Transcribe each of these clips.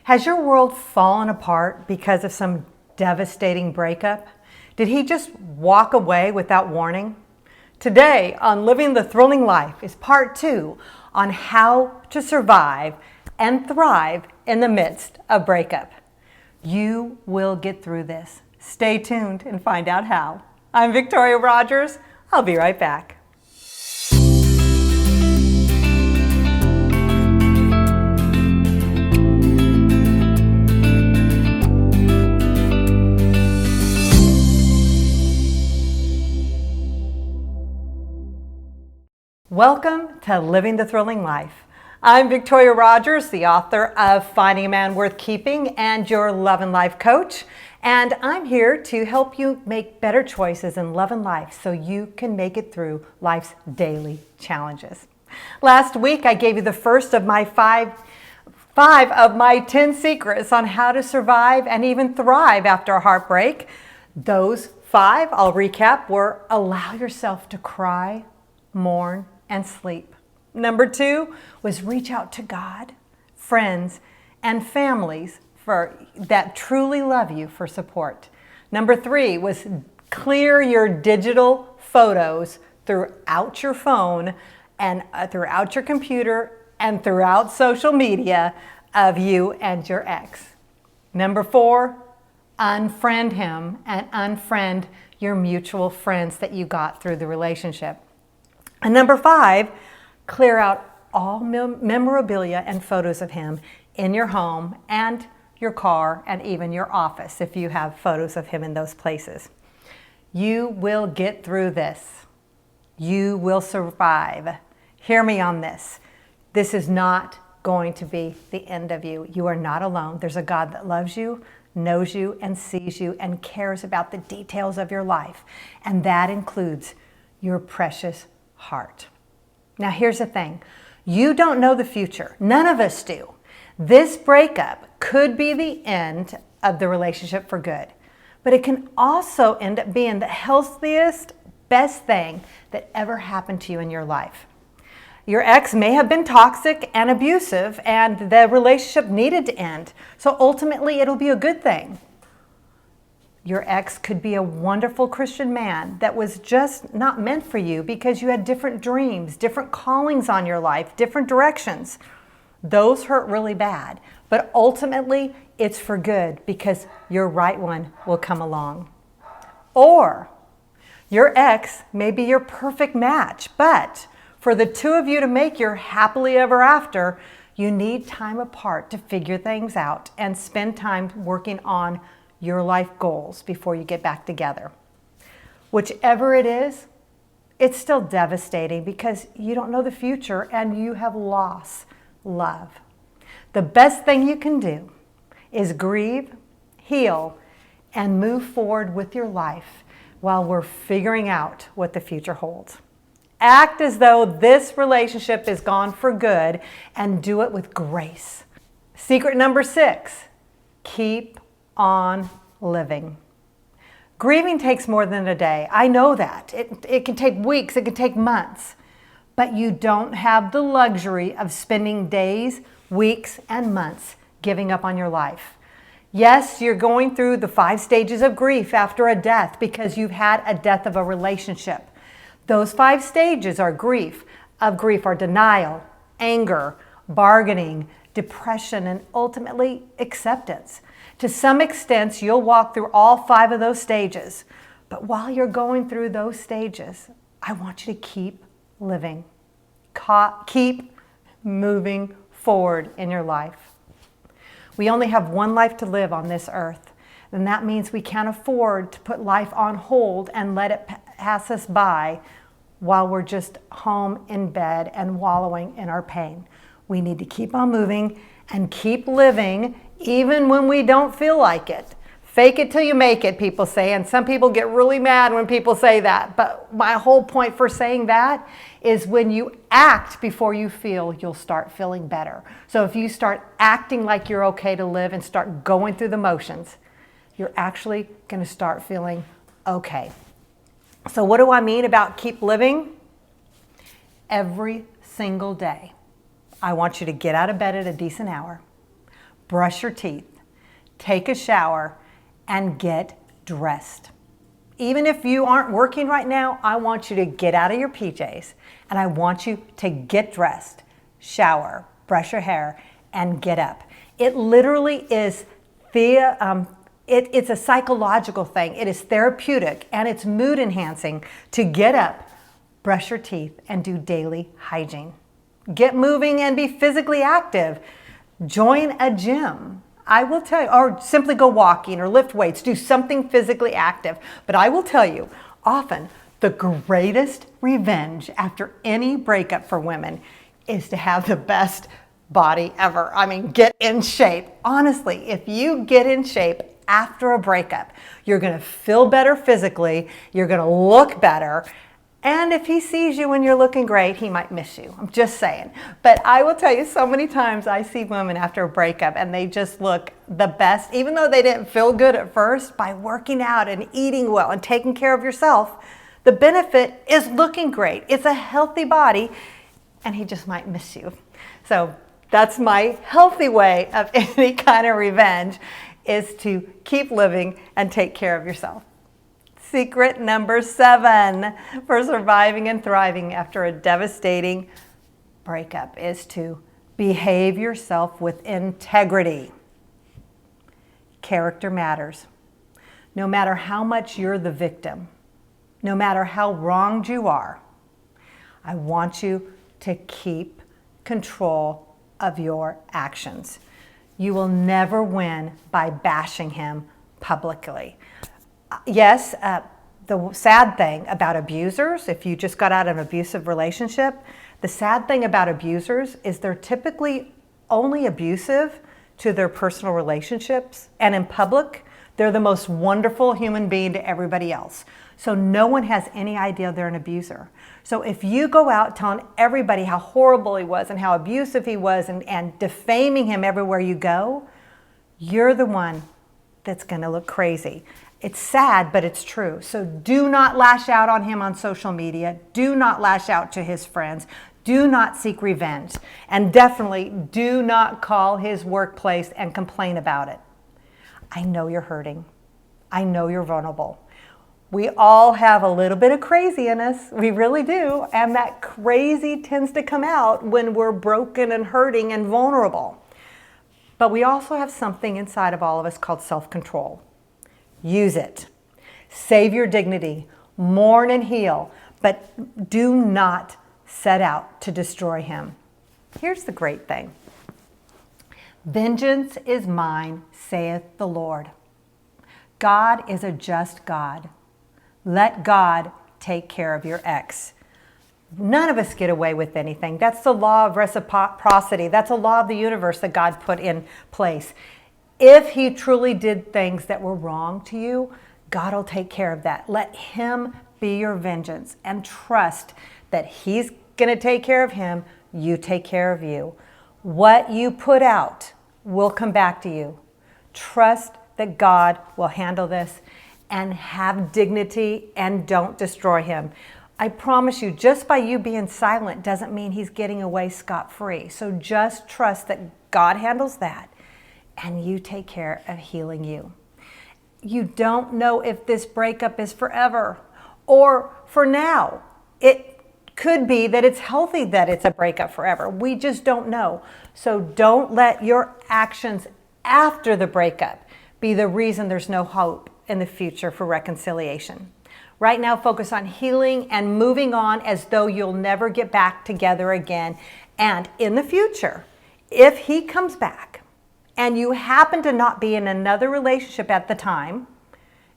Has your world fallen apart because of some devastating breakup? Did he just walk away without warning? Today on Living the Thrilling Life is part 2 on how to survive and thrive in the midst of breakup. You will get through this. Stay tuned and find out how. I'm Victorya Rogers. I'll be right back. Welcome to Living the Thrilling Life. I'm Victorya Rogers, the author of Finding a Man Worth Keeping and your Love and Life coach. And I'm here to help you make better choices in love and life so you can make it through life's daily challenges. Last week, I gave you the first of my five of my 10 secrets on how to survive and even thrive after a heartbreak. Those 5, I'll recap, were allow yourself to cry, mourn, and sleep. Number 2 was reach out to God, friends, and families that truly love you for support. Number 3 was clear your digital photos throughout your phone and throughout your computer and throughout social media of you and your ex. Number 4, unfriend him and unfriend your mutual friends that you got through the relationship. And number 5, clear out all memorabilia and photos of him in your home and your car and even your office if you have photos of him in those places. You will get through this. You will survive. Hear me on this. This is not going to be the end of you. You are not alone. There's a God that loves you, knows you, and sees you, and cares about the details of your life. And that includes your precious heart. Now here's the thing. You don't know the future. None of us do. This breakup could be the end of the relationship for good, but it can also end up being the healthiest, best thing that ever happened to you in your life. Your ex may have been toxic and abusive and the relationship needed to end, so ultimately it'll be a good thing. Your ex could be a wonderful Christian man that was just not meant for you because you had different dreams, different callings on your life, different directions. Those hurt really bad, but ultimately it's for good because your right one will come along. Or your ex may be your perfect match, but for the two of you to make your happily ever after, you need time apart to figure things out and spend time working on your life goals before you get back together. Whichever it is, it's still devastating because you don't know the future and you have lost love. The best thing you can do is grieve, heal, and move forward with your life while we're figuring out what the future holds. Act as though this relationship is gone for good and do it with grace. Secret number 6, keep on living. Grieving takes more than a day. I know that. It can take weeks, it can take months, but you don't have the luxury of spending days, weeks, and months giving up on your life. Yes, you're going through the 5 stages of grief after a death because you've had a death of a relationship. Those 5 stages are grief are denial, anger, bargaining, depression, and ultimately acceptance. To some extent, you'll walk through all 5 of those stages. But while you're going through those stages, I want you to keep living. Keep moving forward in your life. We only have one life to live on this earth, and that means we can't afford to put life on hold and let it pass us by while we're just home in bed and wallowing in our pain. We need to keep on moving and keep living even when we don't feel like it. Fake it till you make it, people say, and some people get really mad when people say that. But my whole point for saying that is when you act before you feel, you'll start feeling better. So if you start acting like you're okay to live and start going through the motions, you're actually going to start feeling okay. So what do I mean about keep living? Every single day, I want you to get out of bed at a decent hour. brush your teeth, take a shower, and get dressed. Even if you aren't working right now, I want you to get out of your PJs and I want you to get dressed, shower, brush your hair, and get up. It literally is it's a psychological thing. It is therapeutic and it's mood enhancing to get up, brush your teeth, and do daily hygiene. Get moving and be physically active. Join a gym. I will tell you, or simply go walking or lift weights, do something physically active. But I will tell you, often the greatest revenge after any breakup for women is to have the best body ever. I mean, get in shape. Honestly, if you get in shape after a breakup, you're going to feel better physically, you're going to look better. And if he sees you when you're looking great, he might miss you. I'm just saying. But I will tell you, so many times I see women after a breakup and they just look the best, even though they didn't feel good at first, by working out and eating well and taking care of yourself. The benefit is looking great. It's a healthy body, and he just might miss you. So that's my healthy way of any kind of revenge, is to keep living and take care of yourself. Secret number 7 for surviving and thriving after a devastating breakup is to behave yourself with integrity. Character matters. No matter how much you're the victim, no matter how wronged you are, I want you to keep control of your actions. You will never win by bashing him publicly. Yes, the sad thing about abusers, if you just got out of an abusive relationship, the sad thing about abusers is they're typically only abusive to their personal relationships, and in public, they're the most wonderful human being to everybody else. So no one has any idea they're an abuser. So if you go out telling everybody how horrible he was and how abusive he was and defaming him everywhere you go, you're the one that's going to look crazy. It's sad, but it's true. So do not lash out on him on social media. Do not lash out to his friends. Do not seek revenge. And definitely do not call his workplace and complain about it. I know you're hurting. I know you're vulnerable. We all have a little bit of crazy in us. We really do. And that crazy tends to come out when we're broken and hurting and vulnerable. But we also have something inside of all of us called self-control. Use it. Save your dignity. Mourn and heal. But do not set out to destroy him. Here's the great thing. Vengeance is mine, saith the Lord. God is a just God. Let God take care of your ex. None of us get away with anything. That's the law of reciprocity. That's a law of the universe that God put in place. If he truly did things that were wrong to you, God will take care of that. Let him be your vengeance and trust that he's going to take care of him. You take care of you. What you put out will come back to you. Trust that God will handle this, and have dignity and don't destroy him. I promise you, just by you being silent doesn't mean he's getting away scot-free. So just trust that God handles that, and you take care of healing you. You don't know if this breakup is forever or for now. It could be that it's healthy that it's a breakup forever. We just don't know. So don't let your actions after the breakup be the reason there's no hope in the future for reconciliation. Right now, focus on healing and moving on as though you'll never get back together again. And in the future, if he comes back and you happen to not be in another relationship at the time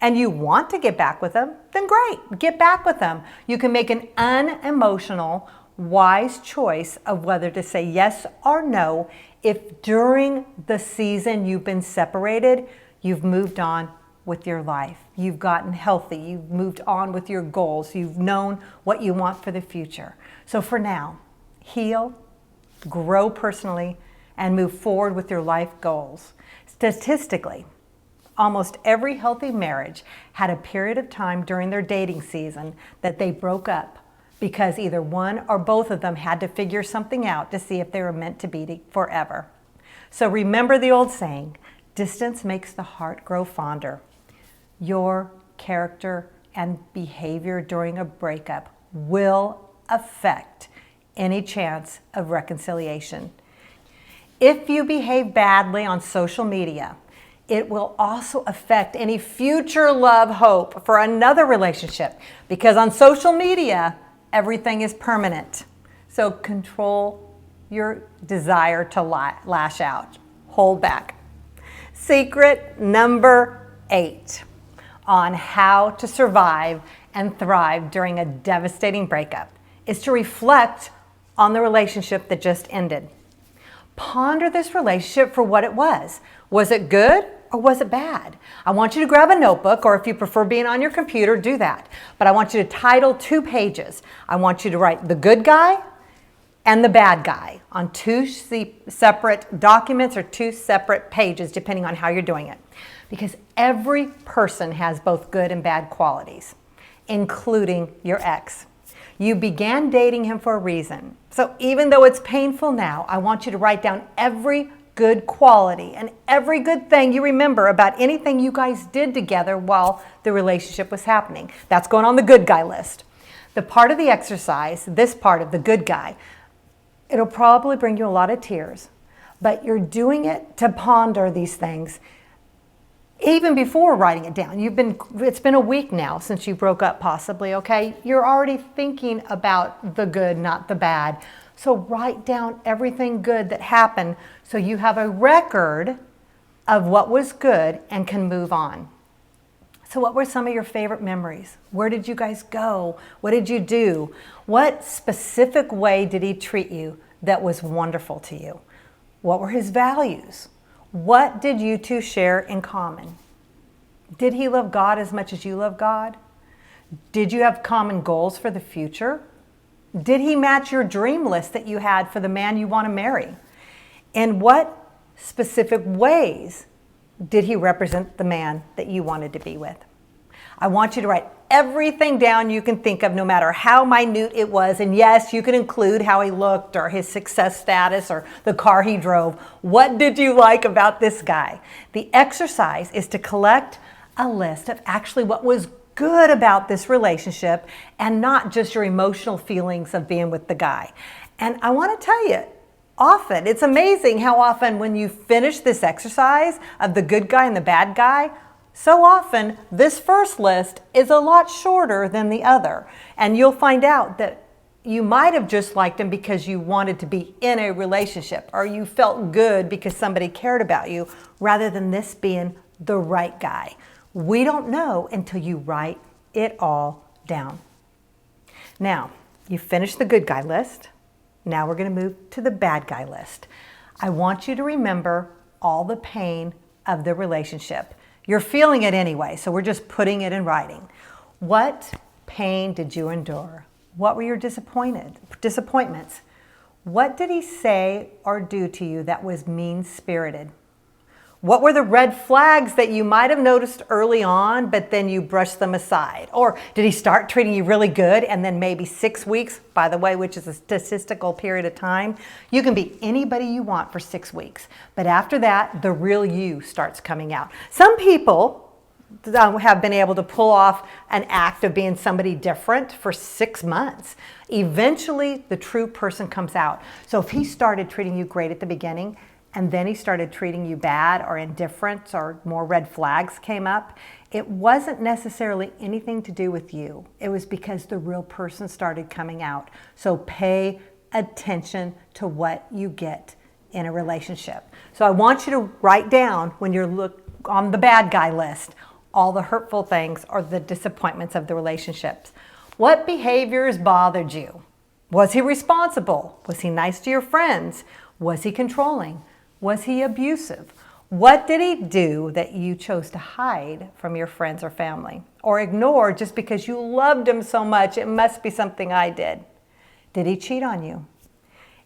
and you want to get back with him, then great, get back with him. You can make an unemotional, wise choice of whether to say yes or no if during the season you've been separated, you've moved on with your life. You've gotten healthy. You've moved on with your goals. You've known what you want for the future. So for now, heal, grow personally, and move forward with your life goals. Statistically, almost every healthy marriage had a period of time during their dating season that they broke up because either one or both of them had to figure something out to see if they were meant to be forever. So remember the old saying, distance makes the heart grow fonder. Your character and behavior during a breakup will affect any chance of reconciliation. If you behave badly on social media, it will also affect any future love hope for another relationship, because on social media, everything is permanent. So control your desire to lash out. Hold back. Secret number 8 on how to survive and thrive during a devastating breakup is to reflect on the relationship that just ended. Ponder this relationship for what it was. Was it good or was it bad? I want you to grab a notebook, or if you prefer being on your computer, do that. But I want you to title 2 pages. I want you to write the good guy and the bad guy on 2 separate documents or 2 separate pages, depending on how you're doing it. Because every person has both good and bad qualities, including your ex. You began dating him for a reason. So even though it's painful now, I want you to write down every good quality and every good thing you remember about anything you guys did together while the relationship was happening. That's going on the good guy list. The part of the exercise, this part of the good guy, it'll probably bring you a lot of tears, but you're doing it to ponder these things even before writing it down. It's been a week now since you broke up, possibly, okay? You're already thinking about the good, not the bad. So write down everything good that happened so you have a record of what was good and can move on. So what were some of your favorite memories? Where did you guys go? What did you do? What specific way did he treat you that was wonderful to you? What were his values? What did you 2 share in common? Did he love God as much as you love God? Did you have common goals for the future? Did he match your dream list that you had for the man you want to marry? In what specific ways did he represent the man that you wanted to be with? I want you to write everything down you can think of, no matter how minute it was. And yes, you can include how he looked or his success status or the car he drove. What did you like about this guy? The exercise is to collect a list of actually what was good about this relationship and not just your emotional feelings of being with the guy. And I want to tell you, often, it's amazing how often when you finish this exercise of the good guy and the bad guy, so often this first list is a lot shorter than the other. And you'll find out that you might have just liked him because you wanted to be in a relationship, or you felt good because somebody cared about you, rather than this being the right guy. We don't know until you write it all down. Now, you finished the good guy list. Now we're going to move to the bad guy list. I want you to remember all the pain of the relationship. You're feeling it anyway, so we're just putting it in writing. What pain did you endure? What were your disappointments? What did he say or do to you that was mean-spirited? What were the red flags that you might have noticed early on, but then you brushed them aside? Or did he start treating you really good and then maybe 6 weeks, by the way, which is a statistical period of time? You can be anybody you want for 6 weeks. But after that, the real you starts coming out. Some people have been able to pull off an act of being somebody different for 6 months. Eventually, the true person comes out. So if he started treating you great at the beginning, and then he started treating you bad or indifferent, or more red flags came up, it wasn't necessarily anything to do with you. It was because the real person started coming out. So pay attention to what you get in a relationship. So I want you to write down, when you're on the bad guy list, all the hurtful things or the disappointments of the relationships. What behaviors bothered you? Was he responsible? Was he nice to your friends? Was he controlling? Was he abusive? What did he do that you chose to hide from your friends or family, or ignore just because you loved him so much? It must be something I did. Did he cheat on you?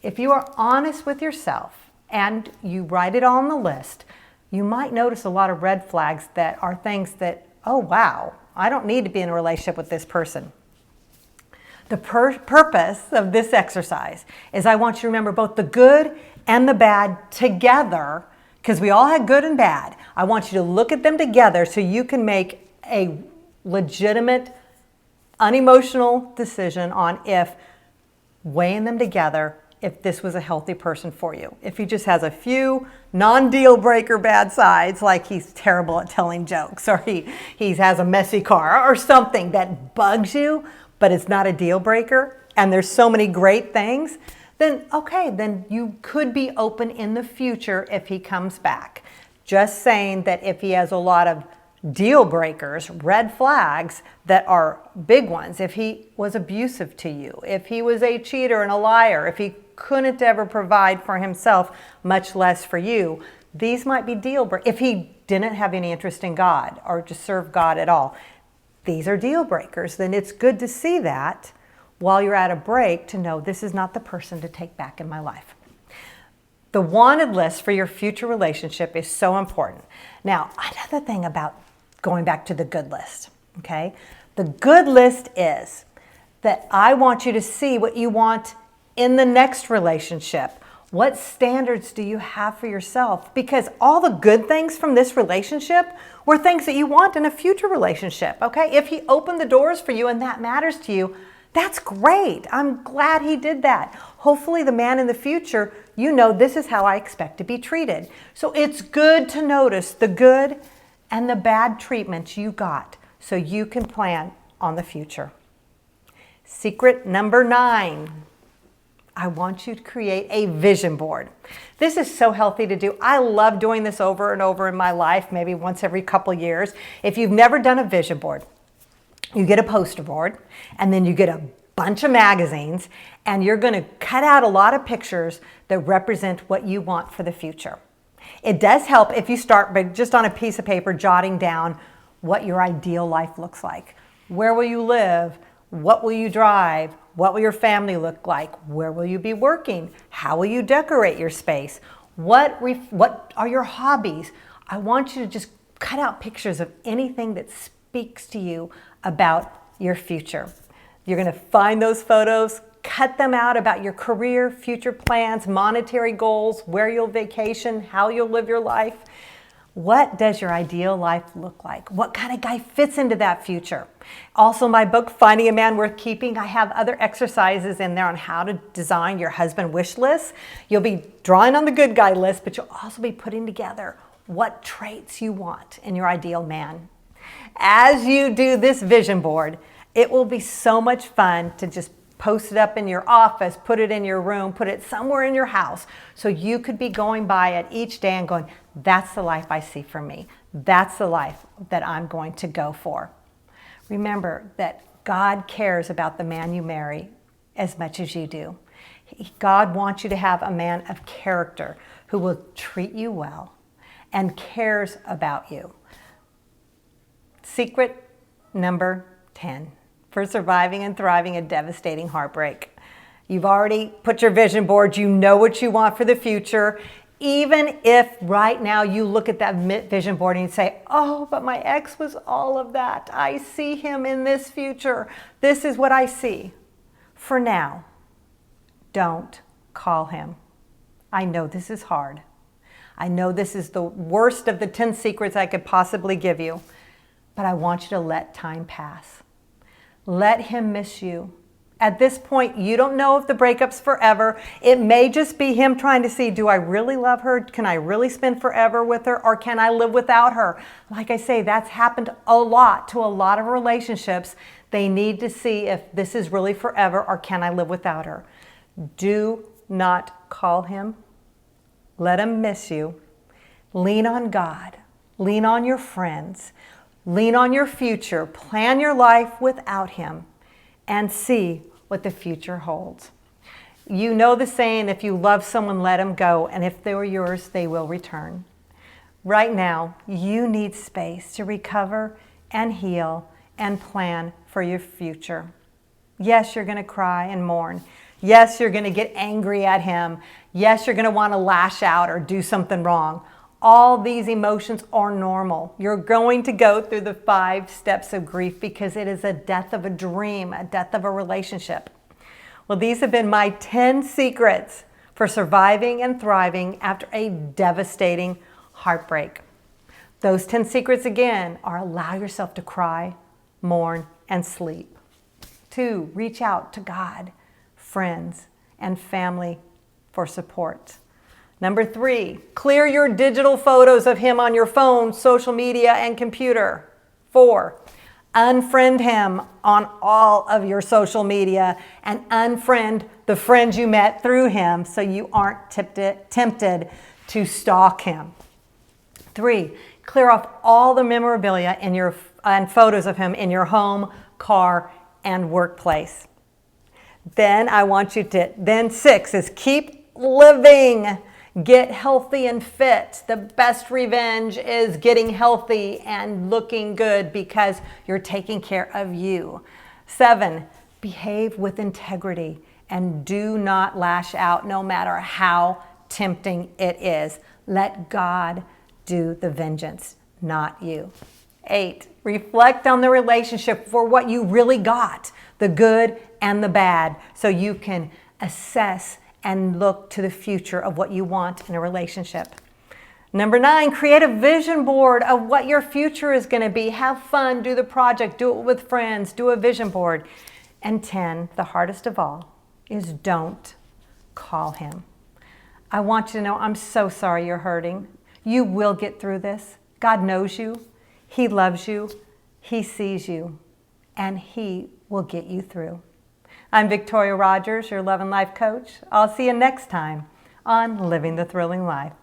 If you are honest with yourself and you write it on the list, you might notice a lot of red flags that are things that, oh wow, I don't need to be in a relationship with this person. The purpose of this exercise is I want you to remember both the good and the bad together, because we all had good and bad. I want you to look at them together so you can make a legitimate, unemotional decision on if weighing them together, if this was a healthy person for you. If he just has a few non-deal breaker bad sides, like he's terrible at telling jokes, or he has a messy car, or something that bugs you, but it's not a deal breaker, and there's so many great things, then okay, then you could be open in the future if he comes back. Just saying that if he has a lot of deal breakers, red flags that are big ones, if he was abusive to you, if he was a cheater and a liar, if he couldn't ever provide for himself, much less for you, these might be deal breakers. If he didn't have any interest in God or to serve God at all, these are deal breakers. Then it's good to see that while you're at a break, to know this is not the person to take back in my life. The wanted list for your future relationship is so important. Now, another thing about going back to the good list, okay? The good list is that I want you to see what you want in the next relationship. What standards do you have for yourself? Because all the good things from this relationship were things that you want in a future relationship, okay? If he opened the doors for you and that matters to you, that's great. I'm glad he did that. Hopefully the man in the future, you know, this is how I expect to be treated. So it's good to notice the good and the bad treatments you got so you can plan on the future. Secret number 9. I want you to create a vision board. This is so healthy to do. I love doing this over and over in my life, maybe once every couple years. If you've never done a vision board, you get a poster board, and then you get a bunch of magazines, and you're going to cut out a lot of pictures that represent what you want for the future. It does help if you start by just on a piece of paper jotting down what your ideal life looks like. Where will you live? What will you drive? What will your family look like? Where will you be working? How will you decorate your space? What are your hobbies? I want you to just cut out pictures of anything that speaks to you about your future. You're going to find those photos, cut them out about your career, future plans, monetary goals, where you'll vacation, how you'll live your life. What does your ideal life look like? What kind of guy fits into that future? Also, my book, Finding a Man Worth Keeping, I have other exercises in there on how to design your husband wish list. You'll be drawing on the good guy list, but you'll also be putting together what traits you want in your ideal man. As you do this vision board, it will be so much fun to just post it up in your office, put it in your room, put it somewhere in your house, so you could be going by it each day and going, that's the life I see for me. That's the life that I'm going to go for. Remember that God cares about the man you marry as much as you do. God wants you to have a man of character who will treat you well and cares about you. Secret number 10 for surviving and thriving a devastating heartbreak. You've already put your vision board. You know what you want for the future. Even if right now you look at that vision board and you say, oh, but my ex was all of that. I see him in this future. This is what I see. For now, don't call him. I know this is hard. I know this is the worst of the 10 secrets I could possibly give you, but I want you to let time pass. Let him miss you. At this point, you don't know if the breakup's forever. It may just be him trying to see, do I really love her? Can I really spend forever with her? Or can I live without her? Like I say, that's happened a lot to a lot of relationships. They need to see if this is really forever or can I live without her. Do not call him. Let him miss you. Lean on God. Lean on your friends. Lean on your future. Plan your life without him and see what the future holds. You know the saying, if you love someone, let them go, and if they were yours, they will return. Right now, you need space to recover and heal and plan for your future. Yes, you're going to cry and mourn. Yes, you're going to get angry at him. Yes, you're going to want to lash out or do something wrong. All these emotions are normal. You're going to go through the 5 steps of grief because it is a death of a dream, a death of a relationship. Well, these have been my 10 secrets for surviving and thriving after a devastating heartbreak. Those 10 secrets again are: allow yourself to cry, mourn, and sleep. 2, reach out to God, friends, and family for support. Number 3, clear your digital photos of him on your phone, social media, and computer. 4, unfriend him on all of your social media and unfriend the friends you met through him so you aren't tempted to stalk him. 3, clear off all the memorabilia and photos of him in your home, car, and workplace. Then 6 is keep living. Get healthy and fit. The best revenge is getting healthy and looking good because you're taking care of you. 7, behave with integrity and do not lash out no matter how tempting it is. Let God do the vengeance, not you. 8, reflect on the relationship for what you really got, the good and the bad, so you can assess and look to the future of what you want in a relationship. Number 9, create a vision board of what your future is going to be. Have fun, do the project, do it with friends, do a vision board. And 10, the hardest of all, is don't call him. I want you to know I'm so sorry you're hurting. You will get through this. God knows you. He loves you. He sees you. And He will get you through. I'm Victorya Rogers, your Love and Life Coach. I'll see you next time on Living the Thrilling Life.